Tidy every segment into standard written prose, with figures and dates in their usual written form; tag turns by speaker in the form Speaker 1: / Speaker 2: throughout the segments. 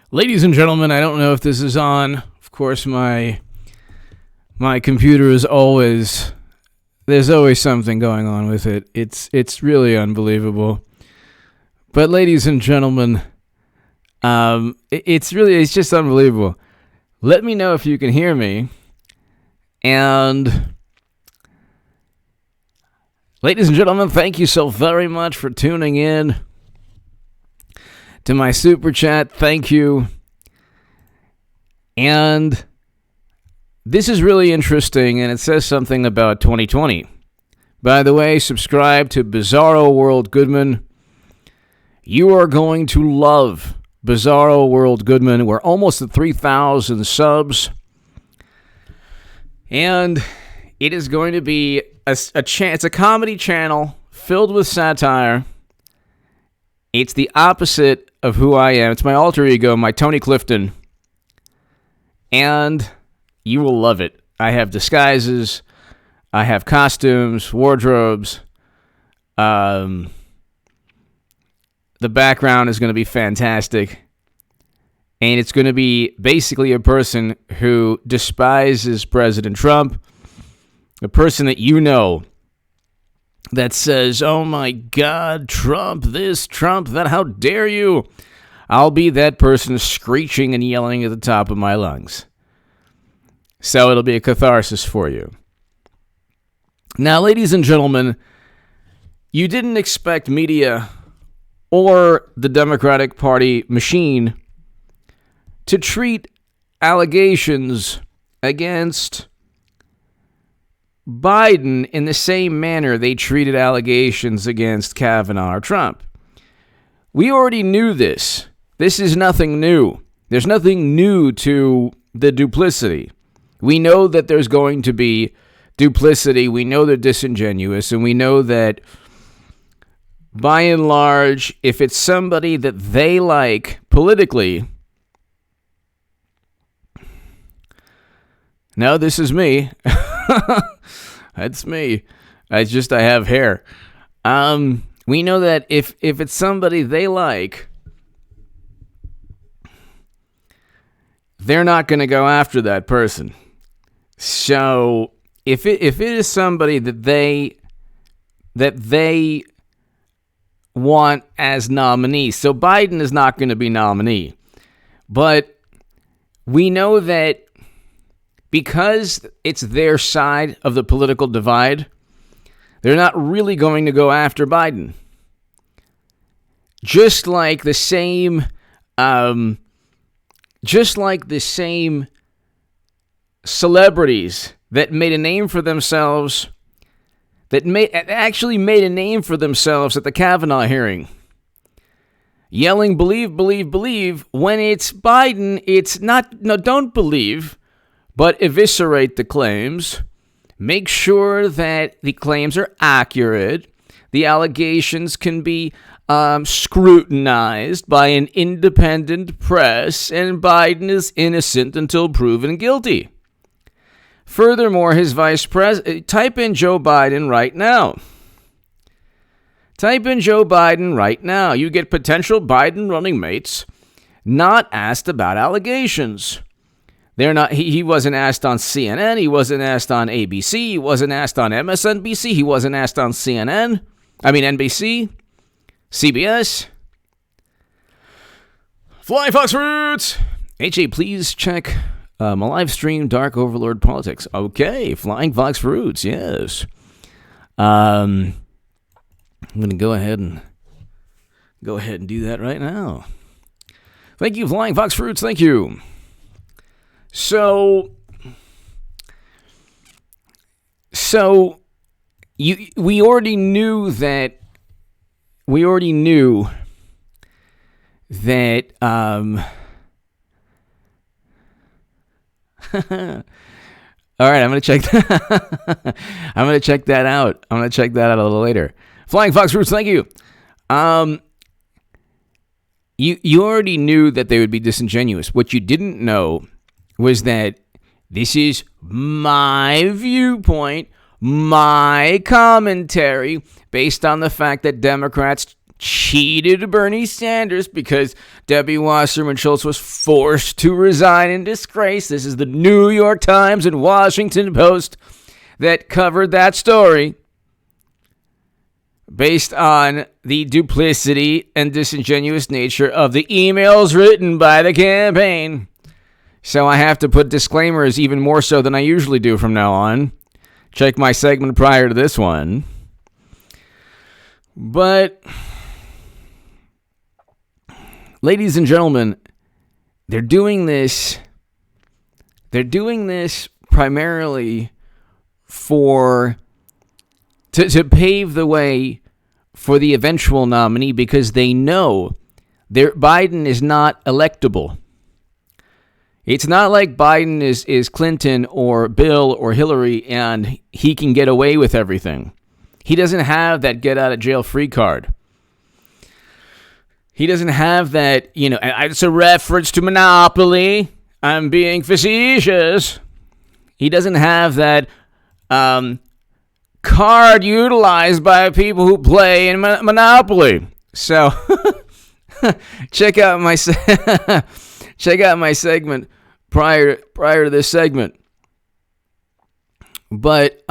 Speaker 1: Ladies and gentlemen, I don't know if this is on. Of course, my computer is always, there's always something going on with it. It's really unbelievable. But ladies and gentlemen, it's just unbelievable. Let me know if you can hear me. And ladies and gentlemen, thank you so very much for tuning in to my super chat. Thank you. And this is really interesting, and it says something about 2020. By the way, subscribe to Bizarro World Goodman. You are going to love Bizarro World Goodman. We're almost at 3,000 subs. And it is going to be it's a comedy channel filled with satire. It's the opposite of who I am. It's my alter ego, my Tony Clifton. And you will love it. I have disguises. I have costumes, wardrobes. The background is going to be fantastic. And it's going to be basically a person who despises President Trump. A person that you know that says, oh my God, Trump this, Trump that, how dare you? I'll be that person screeching and yelling at the top of my lungs. So it'll be a catharsis for you. Now, ladies and gentlemen, you didn't expect media or the Democratic Party machine to treat allegations against Biden in the same manner they treated allegations against Kavanaugh or Trump. We already knew this. This is nothing new. There's nothing new to the duplicity. We know that there's going to be duplicity. We know they're disingenuous, and we know that by and large, if it's somebody that they like politically, no, this is me. That's me. I have hair. We know that if it's somebody they like, they're not going to go after that person. So if it is somebody that they want as nominee, so Biden is not going to be nominee, but we know that because it's their side of the political divide, they're not really going to go after Biden. Just like the same celebrities that made a name for themselves, actually made a name for themselves at the Kavanaugh hearing, yelling, believe, believe, believe, when it's Biden, it's not, no, don't believe, but eviscerate the claims. Make sure that the claims are accurate. The allegations can be scrutinized by an independent press, and Biden is innocent until proven guilty. Furthermore, his vice president, type in Joe Biden right now. Type in Joe Biden right now. You get potential Biden running mates not asked about allegations. They're not. He wasn't asked on CNN. He wasn't asked on ABC. He wasn't asked on MSNBC. He wasn't asked on NBC, CBS. Flying Fox Roots. HA, please check my live stream, Dark Overlord Politics. Okay, Flying Fox Roots, yes. I'm going to go ahead and do that right now. Thank you, Flying Fox Roots. Thank you. So we already knew that all right, I'm going to check that. I'm going to check that out. I'm going to check that out a little later. Flying Fox Roots, thank you. You already knew that they would be disingenuous. What you didn't know was that this is my viewpoint, my commentary, based on the fact that Democrats cheated Bernie Sanders because Debbie Wasserman Schultz was forced to resign in disgrace. This is the New York Times and Washington Post that covered that story based on the duplicity and disingenuous nature of the emails written by the campaign. So I have to put disclaimers even more so than I usually do from now on. Check my segment prior to this one. But, ladies and gentlemen, they're doing this primarily to pave the way for the eventual nominee, because they know Biden is not electable. It's not like Biden is Clinton or Bill or Hillary and he can get away with everything. He doesn't have that get out of jail free card. He doesn't have that, it's a reference to Monopoly. I'm being facetious. He doesn't have that card utilized by people who play in Monopoly. So check out my segment prior to this segment. But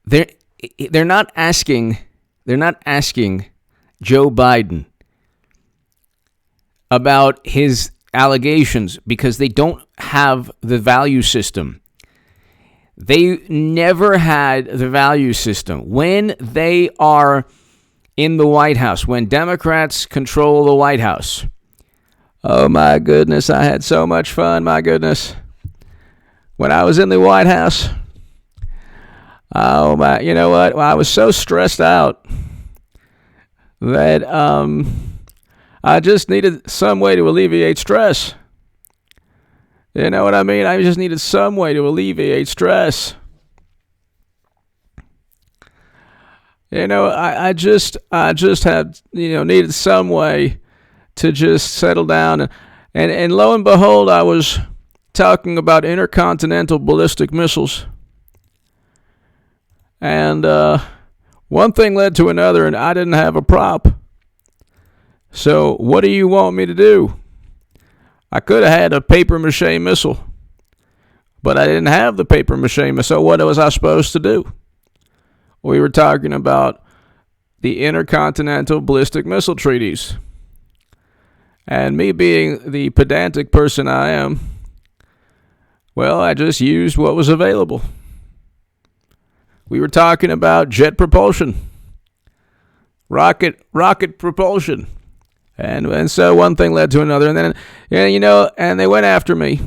Speaker 1: they're not asking Joe Biden about his allegations because they don't have the value system. They never had the value system. When they are in the White House, when Democrats control the White House, oh my goodness, I had so much fun, my goodness. When I was in the White House, oh my, you know what? I was so stressed out that I just needed some way to alleviate stress. You know what I mean? I just needed some way to alleviate stress. I just had, needed some way to just settle down. And lo and behold, I was talking about intercontinental ballistic missiles. And one thing led to another, and I didn't have a prop. So what do you want me to do? I could have had a paper mache missile, but I didn't have the paper mache missile. So what was I supposed to do? We were talking about the intercontinental ballistic missile treaties. And me being the pedantic person I am, well, I just used what was available. We were talking about jet propulsion, rocket propulsion. And so one thing led to another. And then, and they went after me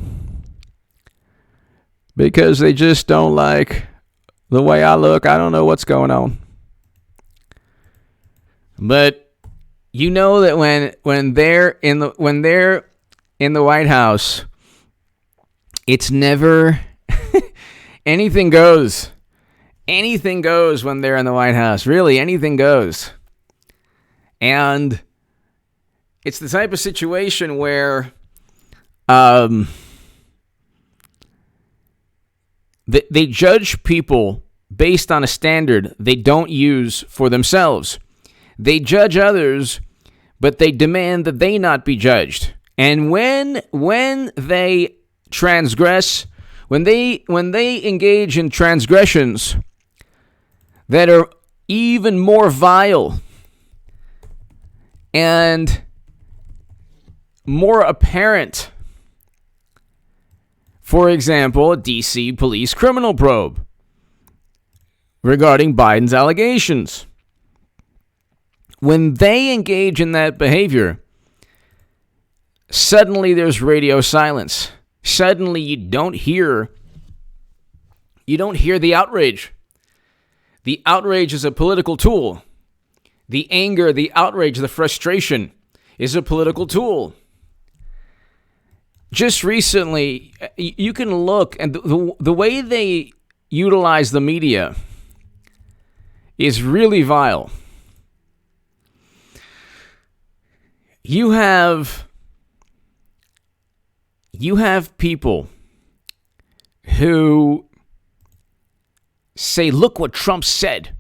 Speaker 1: because they just don't like the way I look. I don't know what's going on. But you know that when they're in the White House, it's never anything goes. Anything goes when they're in the White House. Really, anything goes. And it's the type of situation where they judge people based on a standard they don't use for themselves. They judge others, but they demand that they not be judged. And when they transgress, when they engage in transgressions that are even more vile and more apparent. For example, a D.C. police criminal probe regarding Biden's allegations. When they engage in that behavior, suddenly there's radio silence. Suddenly you don't hear the outrage. The outrage is a political tool. The anger, the outrage, the frustration is a political tool. Just recently, you can look, and the way they utilize the media is really vile. You have people who say, look what Trump said.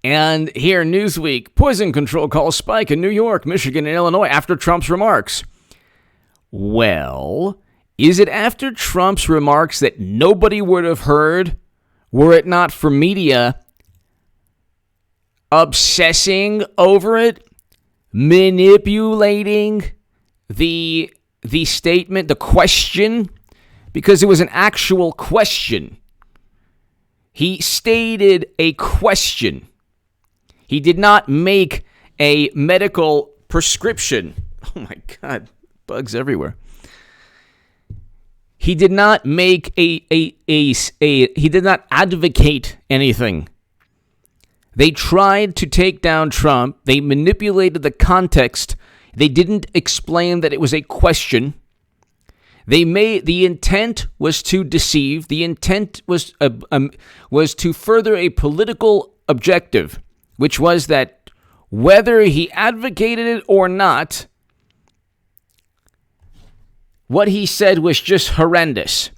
Speaker 1: And here, Newsweek, poison control calls spike in New York, Michigan, and Illinois after Trump's remarks. Well, is it after Trump's remarks that nobody would have heard were it not for media obsessing over it, manipulating the statement, the question, because it was an actual question. He stated a question. He did not make a medical prescription. Oh my God, bugs everywhere. He did not make he did not advocate anything. They tried to take down Trump. They manipulated the context. They didn't explain that it was a question. The intent was to deceive. The intent was to further a political objective, which was that whether he advocated it or not, what he said was just horrendous,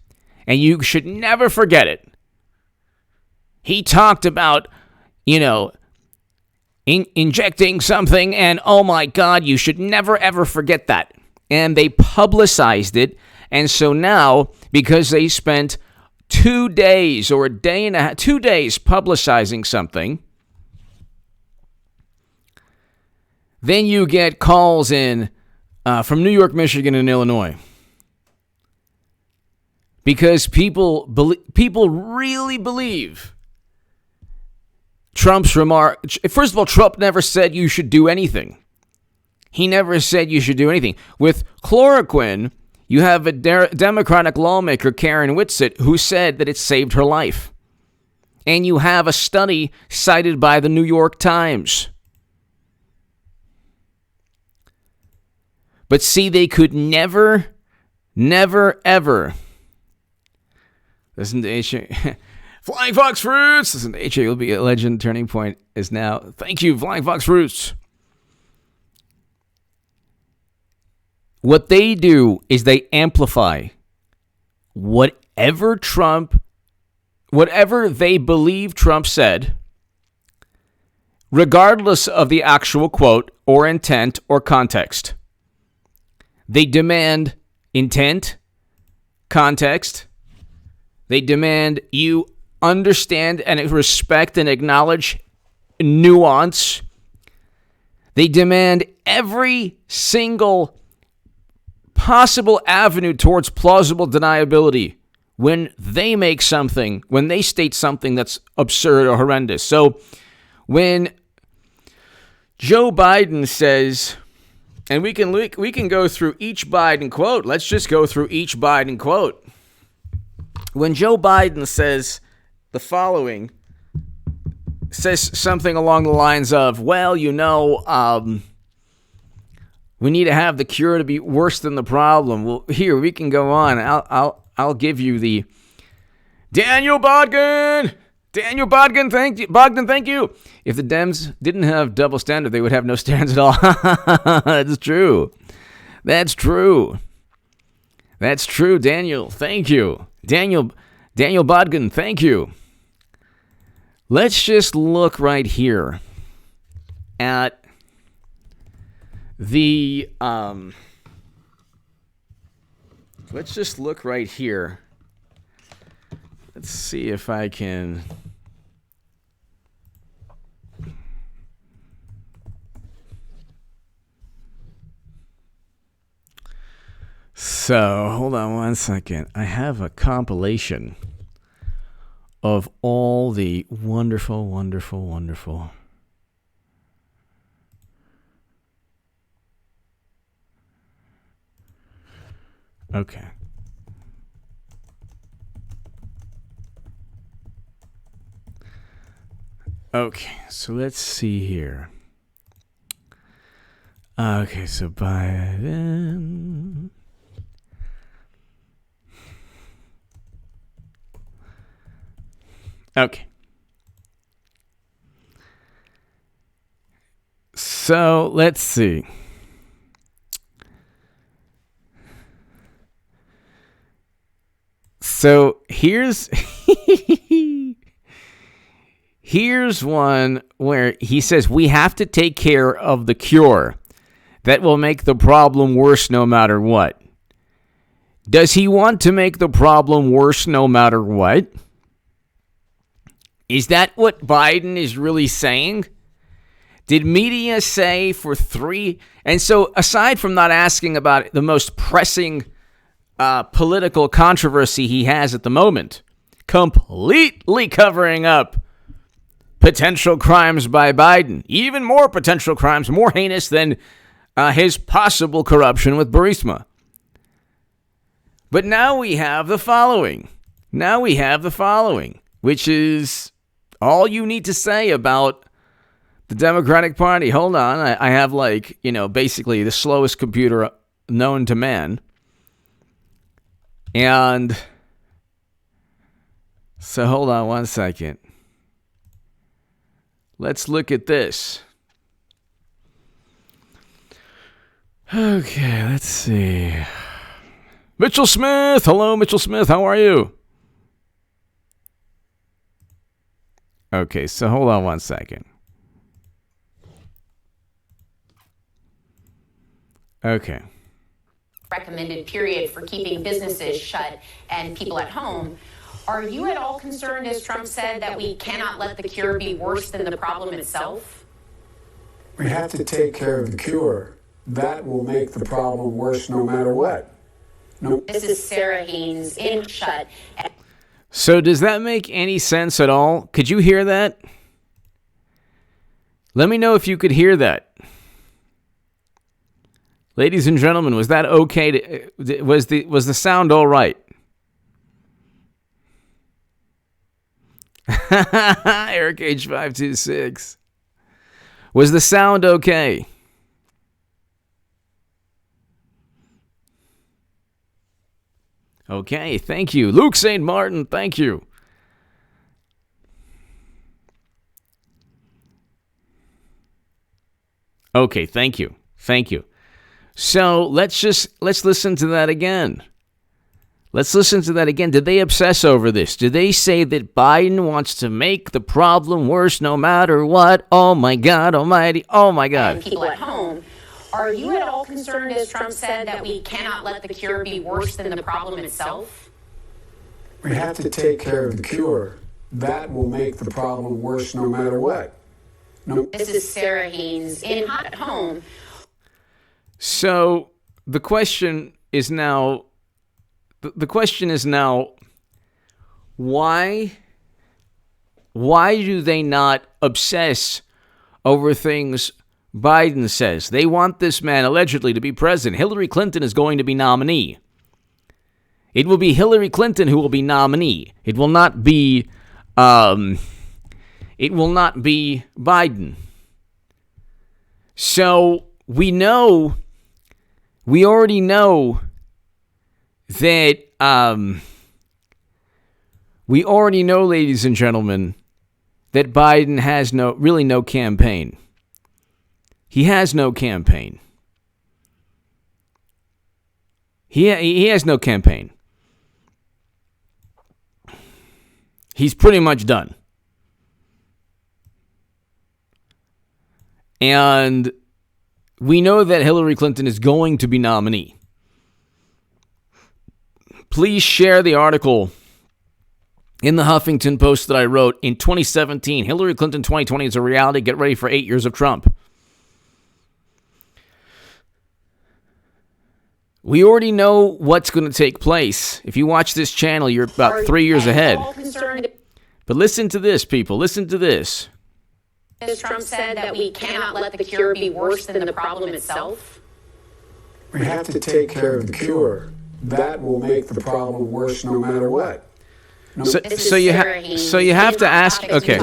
Speaker 1: and you should never forget it. He talked about, injecting something, and oh my God, you should never ever forget that. And they publicized it, and so now, because they spent 2 days or a day and a half, 2 days publicizing something, then you get calls in from New York, Michigan, and Illinois. Because people really believe Trump's remark. First of all, Trump never said you should do anything. He never said you should do anything. With chloroquine, you have a Democratic lawmaker, Karen Whitsitt, who said that it saved her life. And you have a study cited by the New York Times. But see, they could never, ever. Listen to H.A. Flying Fox Fruits. Listen to H.A. will be a legend. Turning Point is now. Thank you, Flying Fox Fruits. What they do is they amplify whatever they believe Trump said, regardless of the actual quote or intent or context. They demand intent, context. They demand you understand and respect and acknowledge nuance. They demand every single possible avenue towards plausible deniability when they state something that's absurd or horrendous. So when Joe Biden says, and we can go through each Biden quote. Let's just go through each Biden quote. When Joe Biden says the following, says something along the lines of, well, we need to have the cure to be worse than the problem. Well, here, we can go on. I'll give you the Daniel Bogdan, thank you. If the Dems didn't have double standard, they would have no standards at all. That's true. That's true, Daniel. Thank you. Daniel Bogdan, thank you. Let's just look right here at the let's just look right here. Let's see if I can. So, hold on one second. I have a compilation of all the wonderful. Okay. Okay, so let's see here. Okay, so Biden. Okay. So let's see. So here's Here's one where he says we have to take care of the cure that will make the problem worse no matter what. Does he want to make the problem worse no matter what? Is that what Biden is really saying? Did media say for 3? And so aside from not asking about the most pressing political controversy he has at the moment, completely covering up potential crimes by Biden, even more potential crimes, more heinous than his possible corruption with Burisma. But now we have the following. Which is all you need to say about the Democratic Party. Hold on. I have basically the slowest computer known to man. And so hold on one second. Let's look at this. Okay, let's see. Mitchell Smith. Hello, Mitchell Smith. How are you? Okay, so hold on one second. Okay.
Speaker 2: Recommended period for keeping businesses shut and people at home. Are you at all concerned, as Trump said, that we cannot let the cure be worse than the problem itself?
Speaker 3: We have to take care of the cure. That will make the problem worse no matter what. No.
Speaker 2: This is Sarah Haynes in Shut.
Speaker 1: So does that make any sense at all? Could you hear that? Let me know if you could hear that. Ladies and gentlemen, was that okay? Was the sound all right? Eric H526. Was the sound okay? Okay, thank you. Luke St. Martin, thank you. Okay, thank you. Thank you. So let's listen to that again. Did they obsess over this? Did they say that Biden wants to make the problem worse no matter what? Oh my God almighty. Oh my God.
Speaker 2: And people at home. Are you at all concerned, as Trump said, that we cannot let the cure be worse than the problem itself?
Speaker 3: We have to take care of the cure. That will make the problem worse no matter what. No.
Speaker 2: This is Sarah Haynes in Hot at Home.
Speaker 1: So the question is now, why do they not obsess over things Biden says? They want this man allegedly to be president. Hillary Clinton is going to be nominee. It will be Hillary Clinton who will be nominee. It will not be Biden. So we already know that, ladies and gentlemen, that Biden has no campaign. He has no campaign. He has no campaign. He's pretty much done. And we know that Hillary Clinton is going to be nominee. Please share the article in the Huffington Post that I wrote in 2017. Hillary Clinton 2020 is a reality. Get ready for 8 years of Trump. We already know what's going to take place. If you watch this channel, you're about 3 years ahead. But listen to this, people. Listen to this.
Speaker 2: As Trump said that we cannot let the cure be worse than the problem itself.
Speaker 3: We have to take care of the cure. That will make the problem worse no matter what. No.
Speaker 1: So you have to ask. Okay.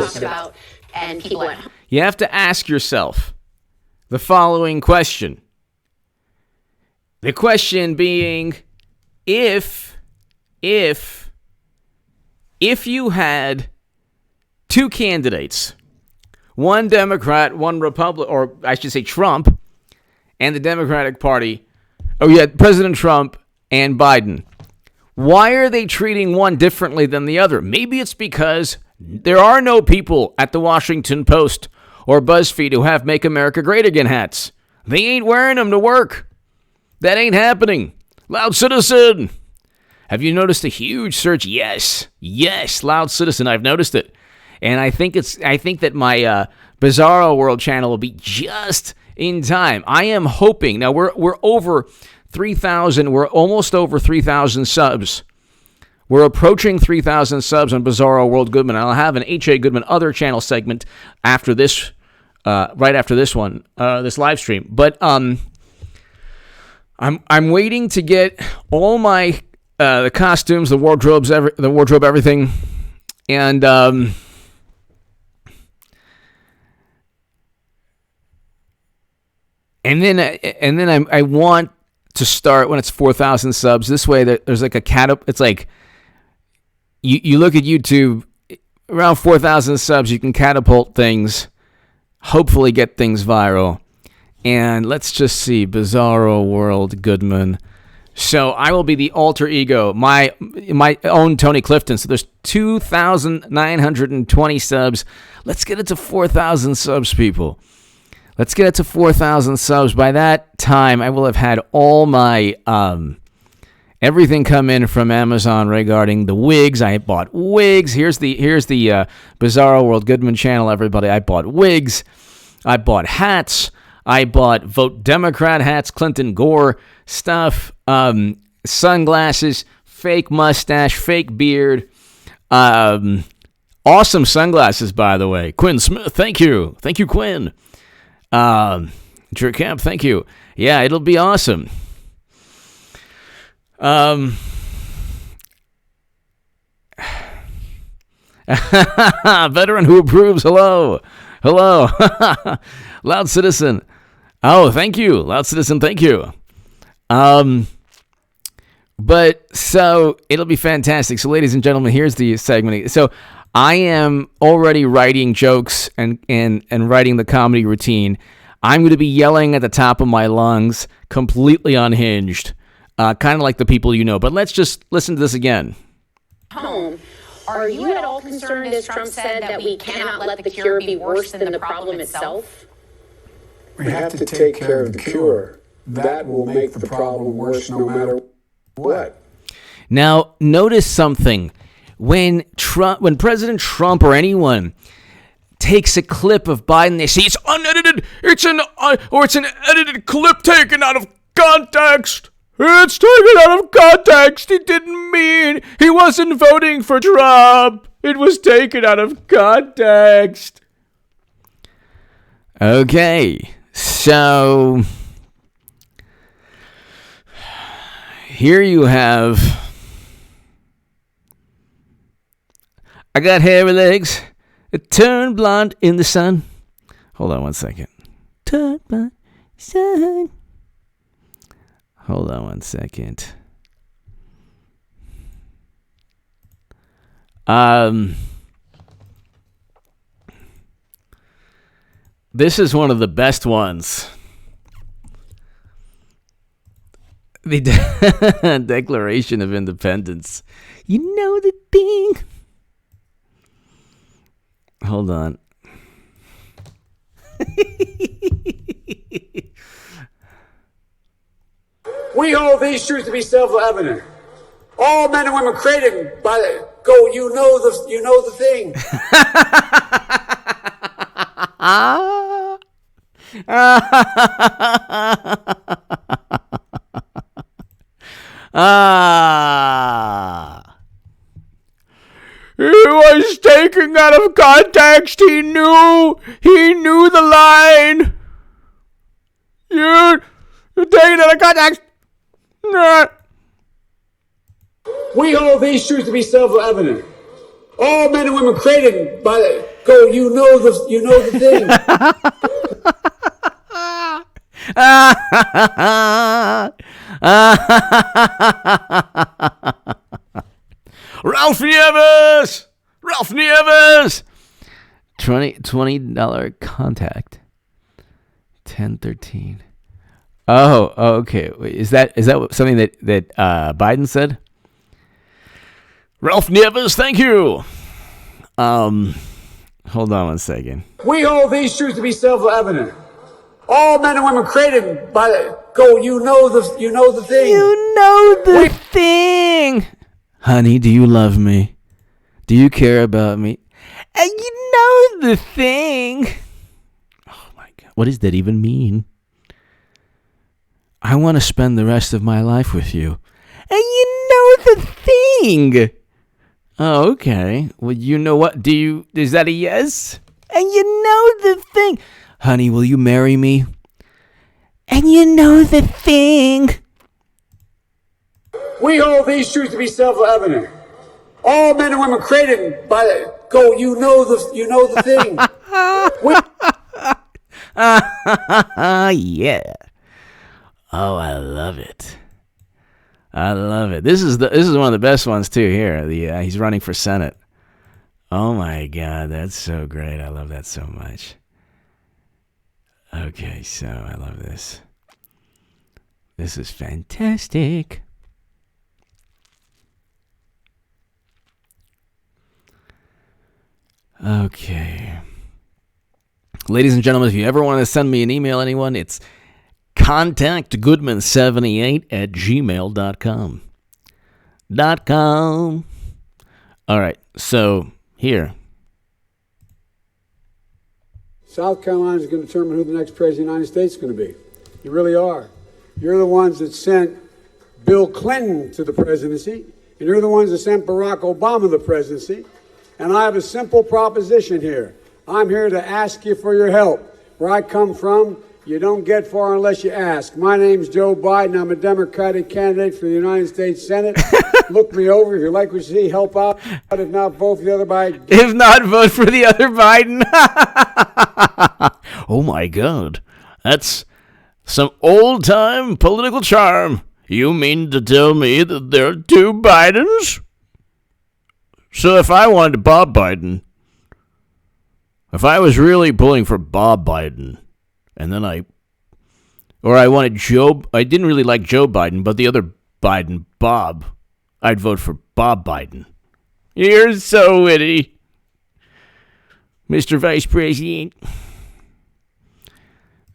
Speaker 1: You have to ask yourself the following question. The question being, if you had two candidates, one Democrat, one Republican, or I should say Trump and the Democratic Party, President Trump and Biden, why are they treating one differently than the other? Maybe it's because There are no people at the Washington Post or BuzzFeed who have Make America Great Again hats. They ain't wearing them to work. That ain't happening. Loud Citizen. Have you noticed a huge surge? Yes, Loud Citizen. I've noticed it. And I think that my Bizarro World channel will be just in time. I am hoping. Now we're over 3,000. We're almost over 3,000 subs. We're approaching 3,000 subs on Bizarro World Goodman. I'll have an H.A. Goodman other channel segment after this, right after this one, this live stream. But I'm waiting to get all my the costumes, the wardrobe, everything, and then I want to start when it's 4,000 subs. This way, there's like a it's like you look at YouTube, around 4,000 subs, you can catapult things, hopefully get things viral. And let's just see, Bizarro World Goodman. So I will be the alter ego, my own Tony Clifton. So there's 2,920 subs. Let's get it to 4,000 subs, people. Let's get it to 4,000 subs. By that time, I will have had all my everything come in from Amazon regarding the wigs. I bought wigs. Here's the Bizarro World Goodman channel, everybody. I bought wigs. I bought hats. I bought Vote Democrat hats, Clinton Gore stuff, sunglasses, fake mustache, fake beard. Awesome sunglasses, by the way. Quinn Smith, thank you. Thank you, Quinn. Drew Camp, thank you. Yeah, it'll be awesome. Veteran who approves, hello. Loud Citizen. Oh, thank you. Loud Citizen, thank you. But so it'll be fantastic. So ladies and gentlemen, here's the segment. So I am already writing jokes and writing the comedy routine. I'm going to be yelling at the top of my lungs, completely unhinged, kind of like the people you know. But let's just listen to this again.
Speaker 2: Home. Are you at all concerned, as Trump said, that we cannot let the cure be worse than the problem itself?
Speaker 3: We have to take care of the cure. That will make the problem worse no matter what.
Speaker 1: Now, notice something. When President Trump or anyone takes a clip of Biden, they say it's unedited, it's an edited clip taken out of context. It's taken out of context. He didn't mean he wasn't voting for Trump. It was taken out of context. Okay, so here you have, I got hairy legs, it turned blonde in the sun. Hold on one second. Turned blonde in the sun. Hold on one second. This is one of the best ones. The Declaration of Independence. You know the thing. Hold on.
Speaker 3: We hold these truths to be self-evident. All men and women created by the you know the thing.
Speaker 1: He was taken out of context. He knew the line. You're taking it out of context.
Speaker 3: We hold these truths to be self-evident. All men and women created by the you know the thing.
Speaker 1: Ralph Nieves! $20 contact. 1013. Oh, okay. Wait, is that something that Biden said? Ralph Nieves, thank you. Hold on one second.
Speaker 3: We hold these truths to be self-evident. All men and women created by you know the thing.
Speaker 1: You know the thing. Honey, do you love me? Do you care about me? And you know the thing. Oh my God. What does that even mean? I want to spend the rest of my life with you. And you know the thing. Oh, okay. Well, you know what? Is that a yes? And you know the thing. Honey, will you marry me? And you know the thing.
Speaker 3: We hold these truths to be self-evident. All men and women created by you know the thing.
Speaker 1: Yeah. Oh, I love it. I love it. This is one of the best ones too. Here, he's running for Senate. Oh my God, that's so great. I love that so much. Okay, so I love this. This is fantastic. Okay. Ladies and gentlemen, if you ever want to send me an email, anyone, it's contactgoodman78@gmail.com. All right, so here.
Speaker 3: South Carolina is going to determine who the next president of the United States is going to be. You really are. You're the ones that sent Bill Clinton to the presidency, and you're the ones that sent Barack Obama to the presidency. And I have a simple proposition here. I'm here to ask you for your help. Where I come from, you don't get far unless you ask. My name's Joe Biden. I'm a Democratic candidate for the United States Senate. Look me over. If you like what you see, help out. If not, vote for the other Biden.
Speaker 1: If not, vote for the other Biden. Oh, my God. That's some old-time political charm. You mean to tell me that there are two Bidens? So if I wanted Bob Biden, if I was really pulling for Bob Biden, and then I wanted I didn't really like Joe Biden, but the other Biden, Bob, I'd vote for Bob Biden. You're so witty, Mr. Vice President.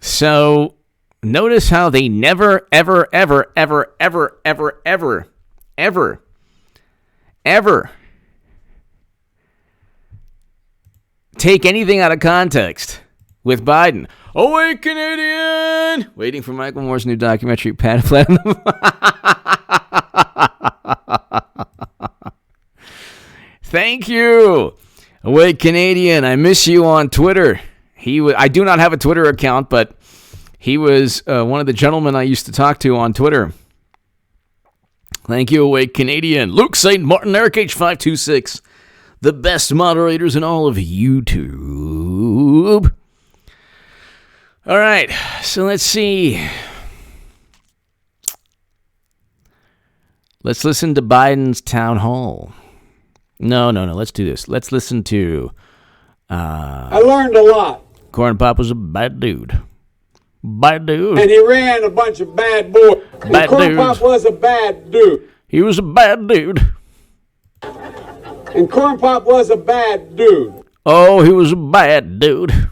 Speaker 1: So, notice how they never, ever, ever, ever, ever, ever, ever, ever, ever take anything out of context with Biden. Awake Canadian! Waiting for Michael Moore's new documentary, Pat Platinum. Thank you. Awake Canadian, I miss you on Twitter. I do not have a Twitter account, but he was one of the gentlemen I used to talk to on Twitter. Thank you, Awake Canadian. Luke St. Martin, Eric H526. The best moderators in all of YouTube. All right, so let's see. Let's listen to Biden's town hall. No, let's do this. Let's listen to...
Speaker 3: I learned a lot.
Speaker 1: Corn Pop was a bad dude. Bad dude.
Speaker 3: And he ran a bunch of bad boys.
Speaker 1: Bad
Speaker 3: Corn
Speaker 1: dudes.
Speaker 3: Pop was a bad dude.
Speaker 1: He was a bad dude.
Speaker 3: And Corn Pop was a bad dude.
Speaker 1: Oh, he was a bad dude.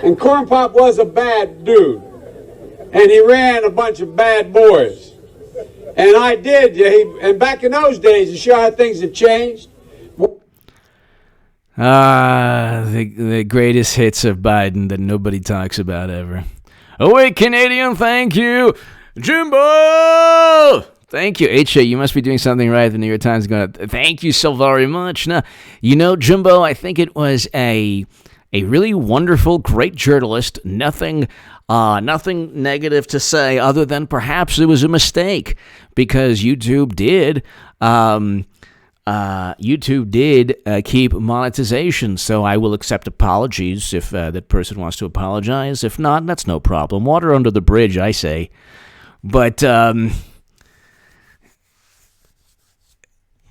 Speaker 3: And Corn Pop was a bad dude. And he ran a bunch of bad boys. And I did. And back in those days, to show how things have changed.
Speaker 1: The greatest hits of Biden that nobody talks about ever. Awake Canadian, thank you. Jimbo! Thank you. HA, you must be doing something right. The New York Times is going to thank you so very much. Now, Jimbo, I think it was a really wonderful, great journalist. Nothing negative to say other than perhaps it was a mistake because YouTube did keep monetization. So I will accept apologies if that person wants to apologize. If not, that's no problem. Water under the bridge, I say. But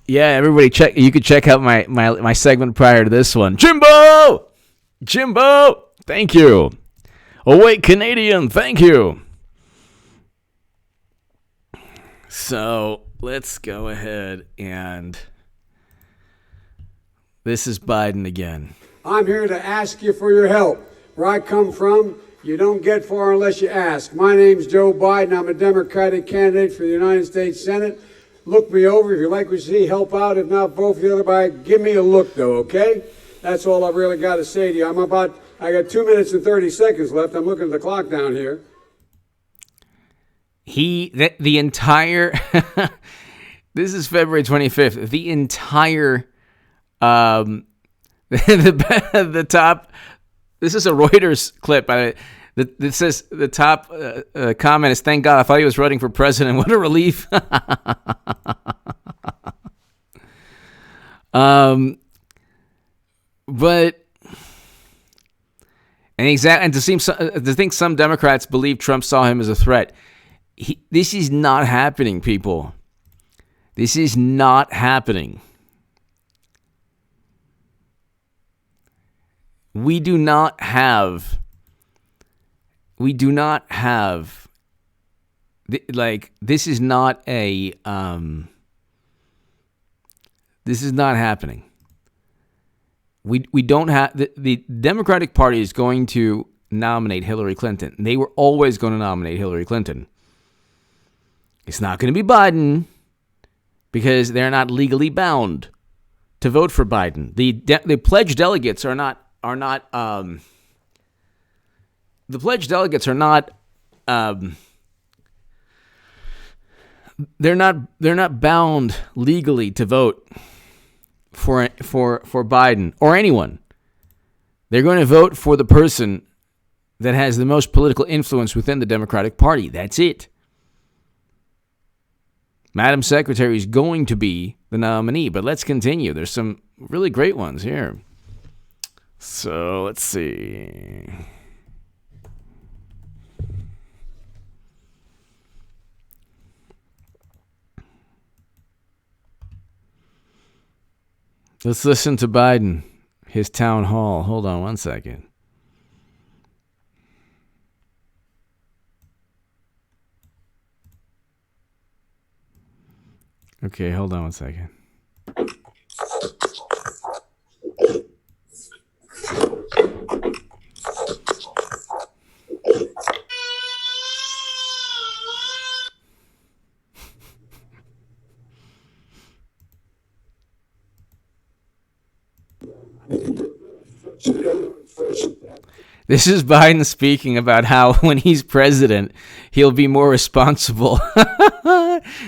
Speaker 1: yeah, everybody check. You could check out my segment prior to this one. Jimbo, thank you. Awake Canadian, thank you. So let's go ahead and This is Biden again.
Speaker 3: I'm here to ask you for your help. Where I come from, you don't get far unless you ask. My name's Joe Biden. I'm a Democratic candidate for the United States Senate. Look me over. If you like what you see, help out. If not, vote for the other guy. Give me a look, though, okay? That's all I've really got to say to you. I got 2 minutes and 30 seconds left. I'm looking at the clock down here.
Speaker 1: The entire, this is February 25th, the entire, the top, this is a Reuters clip. This says the top comment is, "Thank God, I thought he was running for president. What a relief." But and to think some Democrats believe Trump saw him as a threat. This is not happening, people. This is not happening. We do not have, this is not happening. We don't have, the Democratic Party is going to nominate Hillary Clinton. They were always going to nominate Hillary Clinton. It's not going to be Biden because they're not legally bound to vote for Biden. The pledged delegates are not they're not bound legally to vote for Biden or anyone. They're going to vote for the person that has the most political influence within the Democratic Party. That's it. Madam Secretary is going to be the nominee, but let's continue. There's some really great ones here. So let's see. Let's listen to Biden, his town hall. Hold on one second. Okay, hold on one second. This is Biden speaking about how when he's president, he'll be more responsible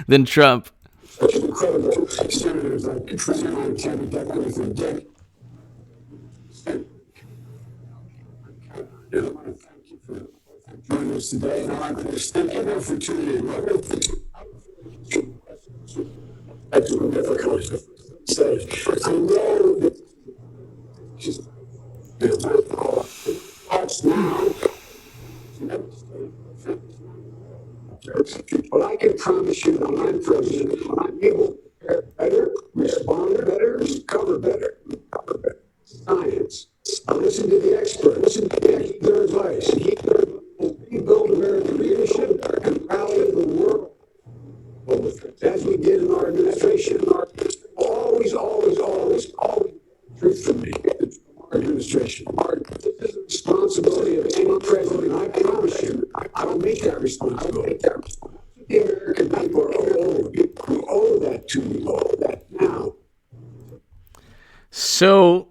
Speaker 1: than Trump.
Speaker 3: Such incredible senators like Katrina and Tammy Duckworth and Dick. And I want to thank you for joining us today. And I'm going to extend every opportunity to difficult say. I know that she's now. But I can promise you that when I'm president, I'm able to prepare better, respond better, recover better. Science. I listen to the experts, listen to their advice, rebuild American leadership and rally the world. As we did in our administration, always truth for me. Our administration. This is the responsibility of any president. I promise you, I don't make that responsibility. The American people who owe that to me, owe that now.
Speaker 1: So,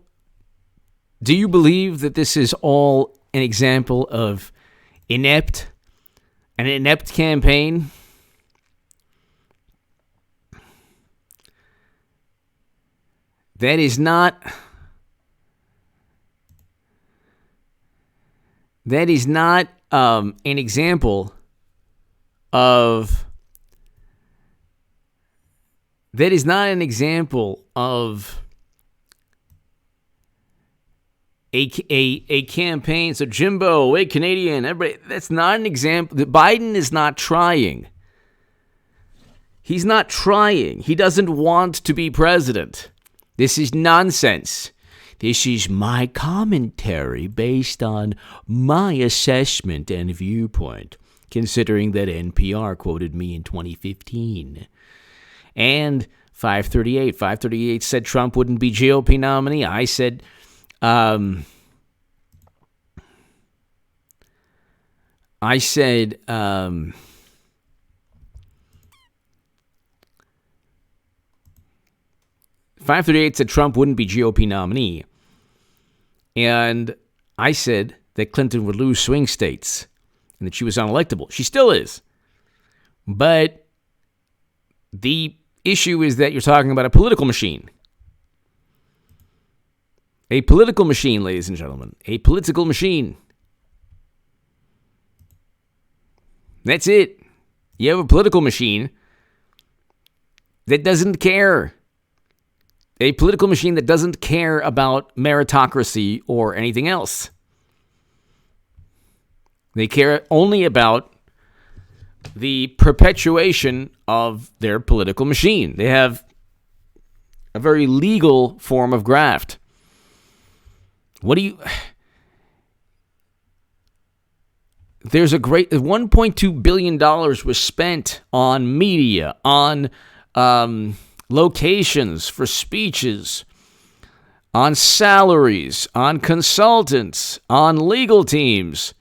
Speaker 1: do you believe that this is all an example of an inept campaign? That is not an example of a campaign. So Jimbo, wait, Canadian, everybody, that's not an example. Biden is not trying. He's not trying. He doesn't want to be president. This is nonsense. This is my commentary based on my assessment and viewpoint, considering that NPR quoted me in 2015. And 538 said Trump wouldn't be GOP nominee. I said, 538 said Trump wouldn't be GOP nominee. And I said that Clinton would lose swing states and that she was unelectable. She still is. But the issue is that you're talking about a political machine. A political machine, ladies and gentlemen. A political machine. That's it. You have a political machine that doesn't care. A political machine that doesn't care about meritocracy or anything else. They care only about the perpetuation of their political machine. They have a very legal form of graft. There's a great $1.2 billion was spent on media, on locations for speeches, on salaries, on consultants, on legal teams.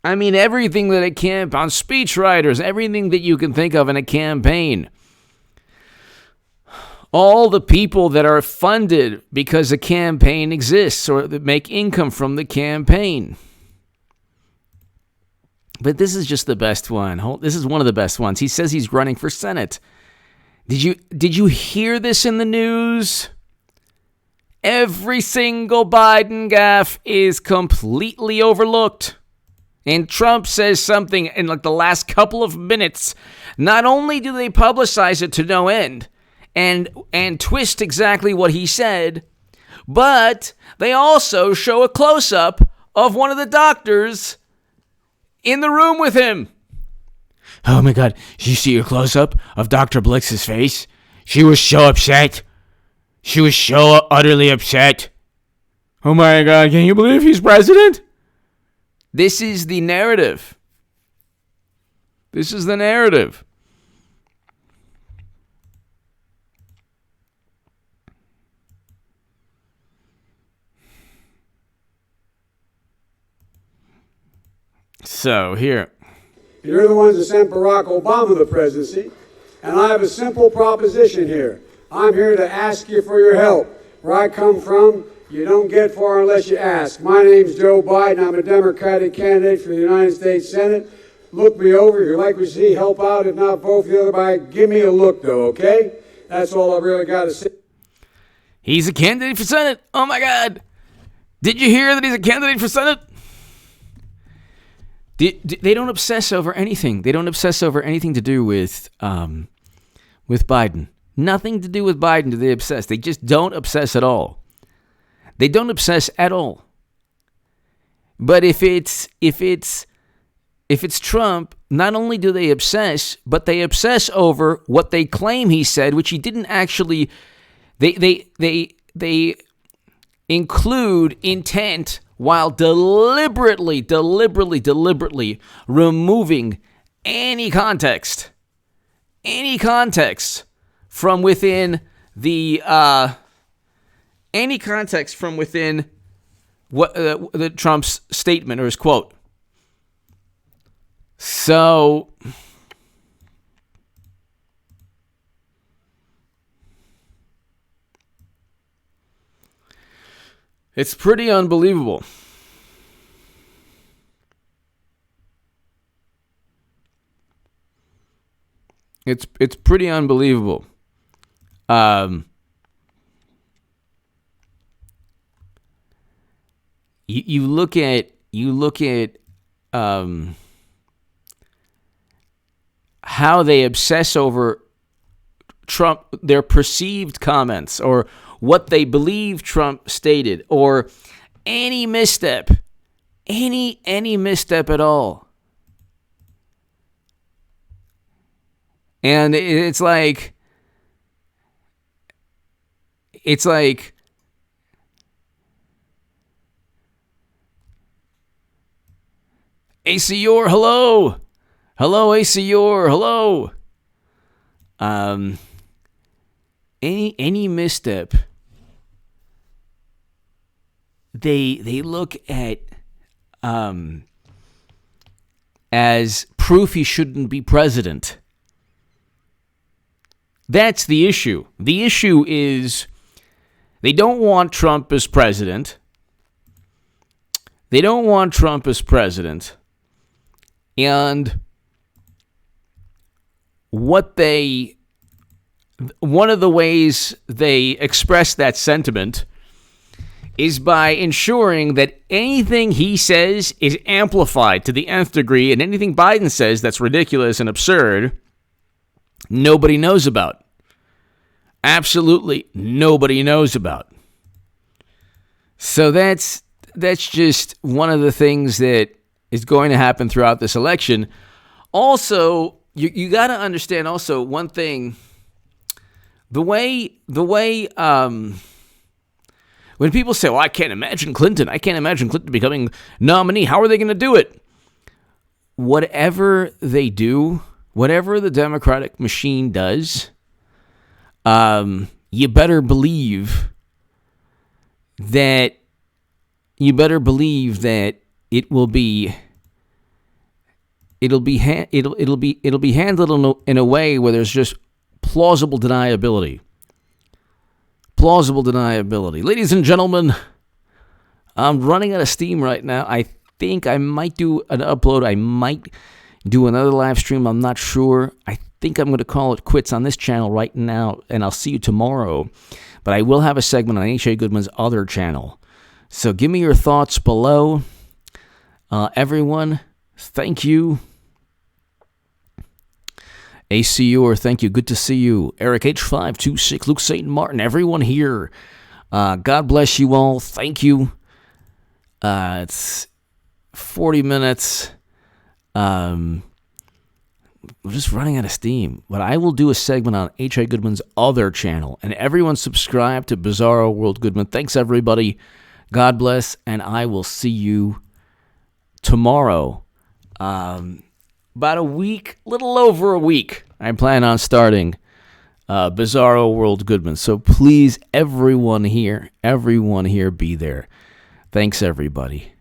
Speaker 1: I mean, everything that on speechwriters, everything that you can think of in a campaign. All the people that are funded because a campaign exists or that make income from the campaign. But this is just the best one. This is one of the best ones. He says he's running for Senate. Did you hear this in the news? Every single Biden gaffe is completely overlooked. And Trump says something in like the last couple of minutes. Not only do they publicize it to no end and twist exactly what he said, but they also show a close-up of one of the doctors in the room with him. Oh my God, did you see a close-up of Dr. Blix's face? She was so upset. She was so utterly upset. Oh my God, can you believe he's president? This is the narrative. This is the narrative. So, here.
Speaker 3: You're the ones that sent Barack Obama the presidency, and I have a simple proposition here. I'm here to ask you for your help. Where I come from, you don't get far unless you ask. My name's Joe Biden. I'm a Democratic candidate for the United States Senate. Look me over. If you like what you see, help out. If not, vote for the other guy. Give me a look, though, okay? That's all I've really got to say.
Speaker 1: He's a candidate for Senate. Oh, my God. Did you hear that he's a candidate for Senate? They don't obsess over anything. They don't obsess over anything to do with Biden. Nothing to do with Biden do they obsess. They just don't obsess at all. They don't obsess at all. But if it's Trump, not only do they obsess, but they obsess over what they claim he said, which he didn't actually. They include intent while deliberately removing any context from within what the Trump's statement or his quote. So it's pretty unbelievable. It's pretty unbelievable. You look at how they obsess over Trump, their perceived comments, or what they believe Trump stated, or any misstep, any misstep at all. And it's like AC Yor, hello. Hello, AC Yor, hello. any misstep, they look at as proof he shouldn't be president. That's the issue. The issue is they don't want Trump as president. They don't want Trump as president. And one of the ways they express that sentiment is by ensuring that anything he says is amplified to the nth degree, and anything Biden says that's ridiculous and absurd, nobody knows about. Absolutely nobody knows about. So that's just one of the things that is going to happen throughout this election. Also, you got to understand also one thing. The way when people say, well, I can't imagine Clinton becoming nominee, how are they going to do it? Whatever they do, whatever the Democratic machine does, you better believe that it'll be handled in a way where there's just plausible deniability. Ladies and gentlemen, I'm running out of steam right now. I think I might do an upload. I might do another live stream. I'm not sure. I think I'm going to call it quits on this channel right now, and I'll see you tomorrow. But I will have a segment on H.A. Goodman's other channel. So give me your thoughts below. Everyone, thank you. ACU, thank you. Good to see you. Eric H526, Luke St. Martin, everyone here. God bless you all. Thank you. It's 40 minutes. We're just running out of steam. But I will do a segment on H.A. Goodman's other channel. And everyone subscribe to Bizarro World Goodman. Thanks, everybody. God bless. And I will see you tomorrow. About a week, little over a week, I plan on starting Bizarro World Goodman. So please, everyone here, be there. Thanks, everybody.